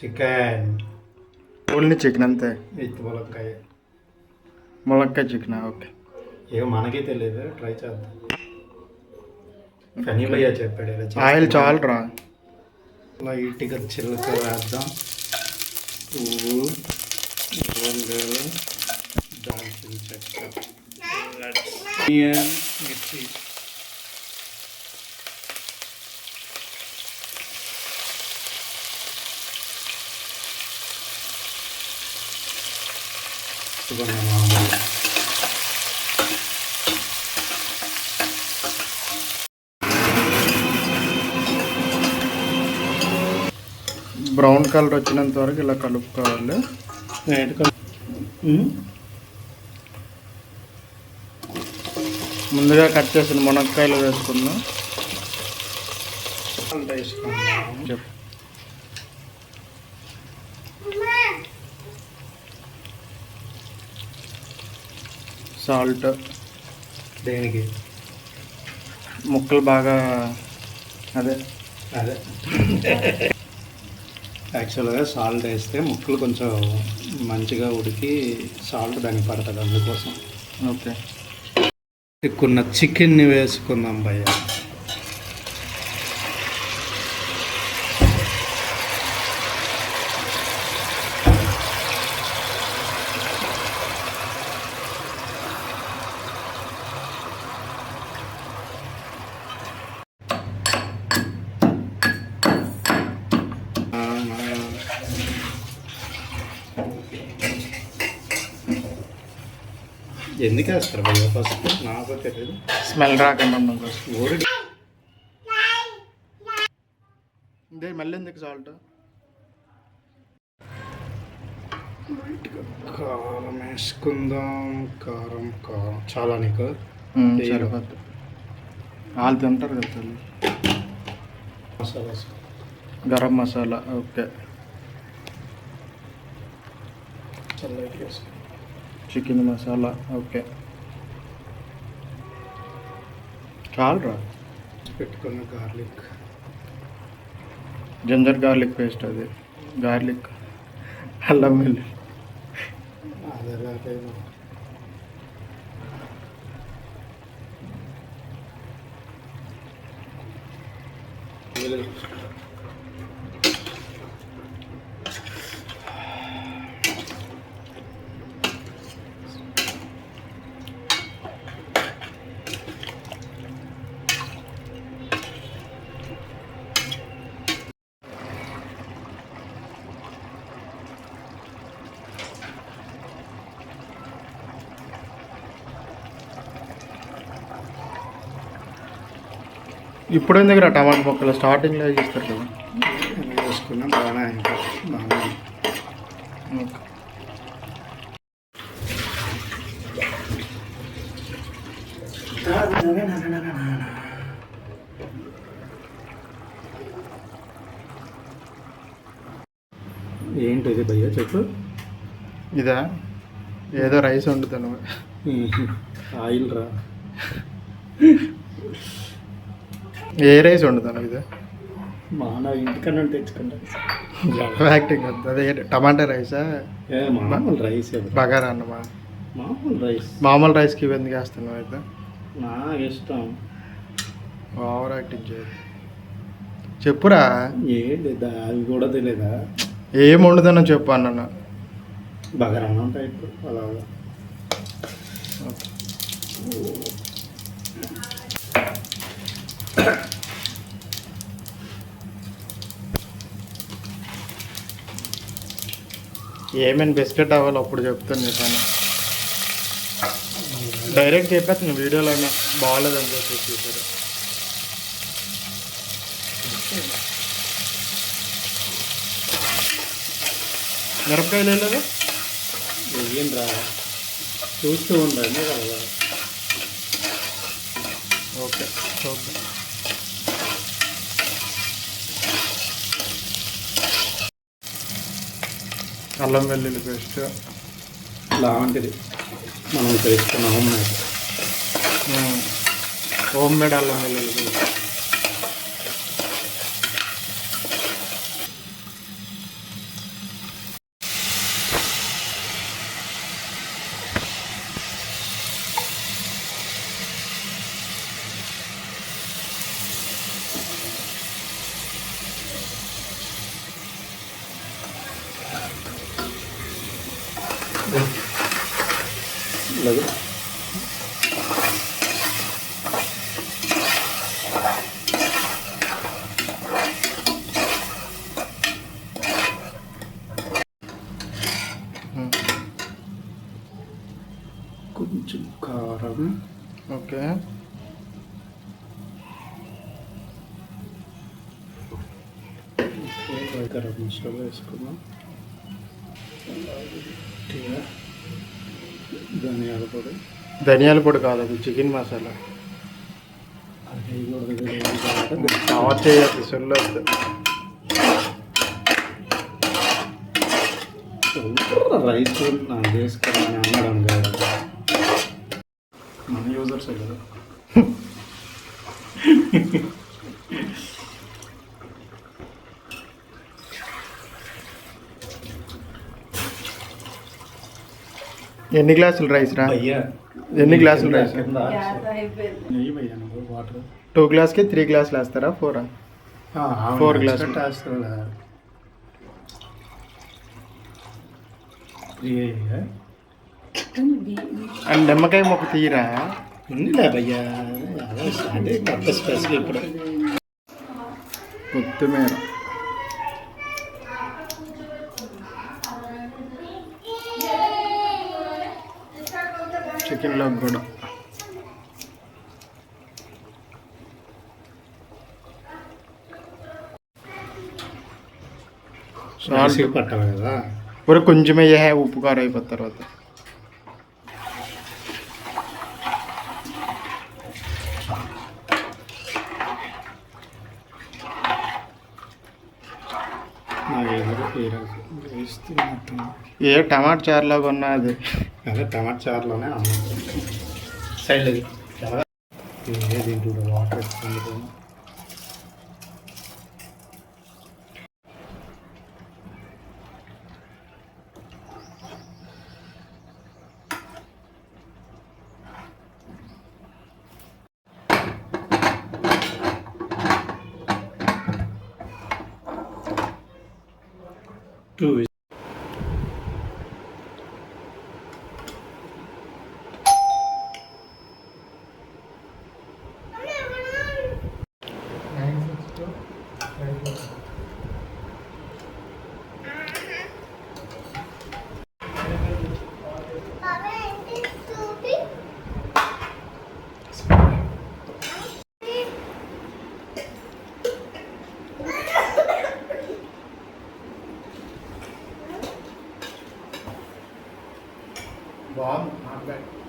Chicken only chicken అంతే. With ములక్కాయ. ములక్కాయ చికెన్ ఓకే. ఏమో మనకే తెలియదు, ట్రై చేద్దాం. ఫనీ భయ్యా చెప్పాడు ఇలా ఆయిల్ చాలరా. లైట్గా చిల్లక వేద్దాం. పువ్వు, ఉల్లిగడ్డలు, దాల్చిన చెక్క, ఆనియన్, మిర్చి. బ్రౌన్ కలర్ వచ్చినంత వరకు ఇలా కలుపుకోవాలి. ముందుగా కట్ చేసిన మునక్కాయలు వేసుకుందాం. చెప్పు. సాల్ట్ దేనికి? ముక్కలు బాగా అదే అదే యాక్చువల్గా సాల్ట్ వేస్తే ముక్కలు కొంచెం మంచిగా ఉడికి సాల్ట్ దానికి పడుతుంది, అందుకోసం. ఓకే. ఎక్కున్న చికెన్ని వేసుకుందాం భయ్య. ఎందుకు వేస్తారు భయ్య ఫస్ట్? నాకు తెలియదు. స్మెల్ రాకుండా ఊరి ఇదే మళ్ళీ ఎందుకు సాల్ట్? కారం వేసుకుందాం. కారం కారం చాలా నీకు సరిపోద్ది. వాళ్ళు తింటారు కదా తల్లి. మసాలా, గరం మసాలా ఓకే. చల్లగా వేసుకో. Chicken masala okay. చాలరా. పెట్టుకున్న గార్లిక్, జింజర్ గార్లిక్ పేస్ట్, అది గార్లిక్ అల్లం వెల్లుల్లి. అదే ఇప్పుడు ఎందుకు టమాటా ముక్కలు స్టార్టింగ్లో చేస్తారు కదా. వేసుకున్నాం బాగా ఇంకా బాగా. ఏంటిది భయ్య చెప్పు. ఇదా ఏదో రైస్ వండుతాను. ఆయిల్ రా. ఏ రైస్ వండుతాను? ఇదే మన ఇంటికన్నా తెచ్చుకుంటాను. యాక్టింగ్ వద్దు. అదే టమాటా రైసా? మామూలు రైస్, బగారా అన్నమా? మామూలు రైస్. మామూలు రైస్కి ఇవన్నీ వేస్తున్నావు అయితే? నాకు ఇష్టం. ఓవర్ యాక్టింగ్ చేయదు. చెప్పురా. ఏంటి అది కూడా తెలియదా? ఏం వండుతానో చెప్పు అన్న. బగారా టైప్ అలాగా. ఏమైనా బిస్కెట్ అవ్వాలి అప్పుడు చెప్తాను నీ పని. డైరెక్ట్ చెప్పేస్తాను వీడియోలోనే బాగాలేదని చెప్పేసి చూసారు. మిరపకాయలు వేయలేదు? ఏం రా, చూస్తూ ఉండండి కదా. ఓకే చూద్దాం. అల్లం వెల్లుల్లి పేస్ట్ లాంటిది మనం చేసుకున్న హోమ్ మేడ్ అల్లం వెల్లుల్లి పేస్ట్. లేదు కొంచెం కారం, ఓకే. గరం మసాలా వేసుకున్నాం, ధనియాల పొడి. ధనియాల పొడి కాదు, అది చికెన్ మసాలా. అది కవర్ చేయాలి సొల్లు వద్దు. రైస్ నాకు చేసుకుని అమ్మడం కాదు, మన యూజర్స్ కదా. ఎన్ని గ్లాసులు రైస్ రా? భయ్యా ఎన్ని గ్లాసులు రైస్? నెయ్యి భయ్యా నువ్వు వాటర్ 2 గ్లాస్కి 3 గ్లాసులు వేస్తారా? 4 4 గ్లాసులు వేస్తావు కదా. అండ్ నిమ్మకాయ మొక్క తీయరా? ఉందిలే భయ్యా, అదే కొత్త స్పెషల్ ఇప్పుడు. కొత్తిమీర, చికెన్లో కూడా సాల్ట్ పట్టాలి కదా. పూర కొంచెం అయ్యే ఉప్పు కారం అయిపోతుంది తర్వాత. ఏ టమాటా చారులాగా ఉన్నది. అదే టమాటా చారులోనే సైడ్ దీంట్లో వాటర్ వేసుకుంటాం. టూ బాగుంది.